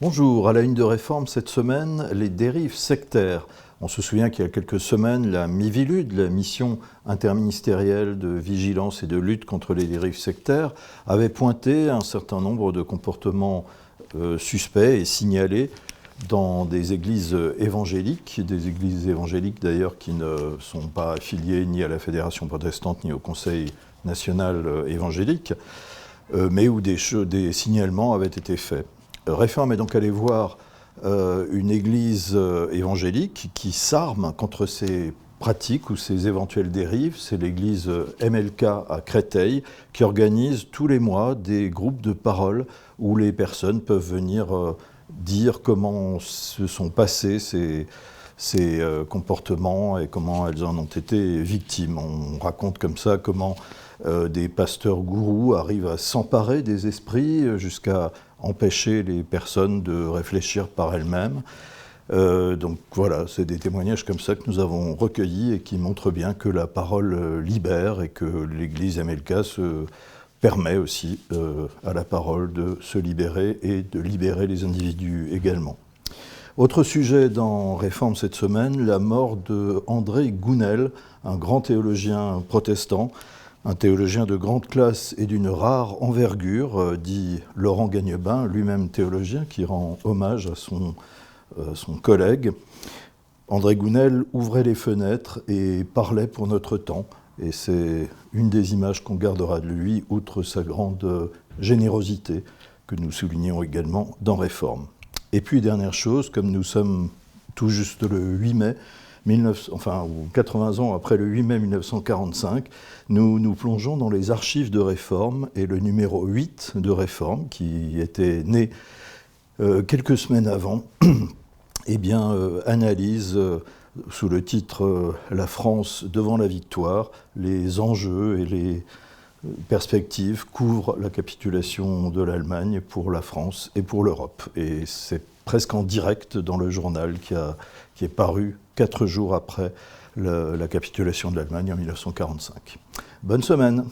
Bonjour, à la une de Réforme cette semaine, les dérives sectaires. On se souvient qu'il y a quelques semaines, la MIVILUD, la mission interministérielle de vigilance et de lutte contre les dérives sectaires, avait pointé un certain nombre de comportements suspects et signalés dans des églises évangéliques d'ailleurs qui ne sont pas affiliées ni à la Fédération protestante ni au Conseil national évangélique, mais où des signalements avaient été faits. Réforme est donc allé voir une église évangélique qui s'arme contre ces pratiques ou ces éventuelles dérives. C'est l'église MLK à Créteil qui organise tous les mois des groupes de parole où les personnes peuvent venir dire comment se sont passés ces comportements et comment elles en ont été victimes. On raconte comme ça comment des pasteurs gourous arrivent à s'emparer des esprits jusqu'à empêcher les personnes de réfléchir par elles-mêmes. Donc voilà, c'est des témoignages comme ça que nous avons recueillis et qui montrent bien que la parole libère et que l'Église MLK se permet aussi à la parole de se libérer et de libérer les individus également. Autre sujet dans Réforme cette semaine, la mort de André Gounel, un grand théologien protestant, un théologien de grande classe et d'une rare envergure, dit Laurent Gagnebin, lui-même théologien, qui rend hommage à son collègue. André Gounel ouvrait les fenêtres et parlait pour notre temps, et c'est une des images qu'on gardera de lui, outre sa grande générosité, que nous soulignons également dans Réforme. Et puis, dernière chose, comme nous sommes tout juste le 8 mai, 80 ans après le 8 mai 1945, nous nous plongeons dans les archives de Réforme et le numéro 8 de Réforme, qui était né quelques semaines avant, analyse sous le titre « La France devant la victoire », les enjeux et les perspectives couvrent la capitulation de l'Allemagne pour la France et pour l'Europe. Et c'est presque en direct dans le journal qui est paru 4 jours après la capitulation de l'Allemagne en 1945. Bonne semaine.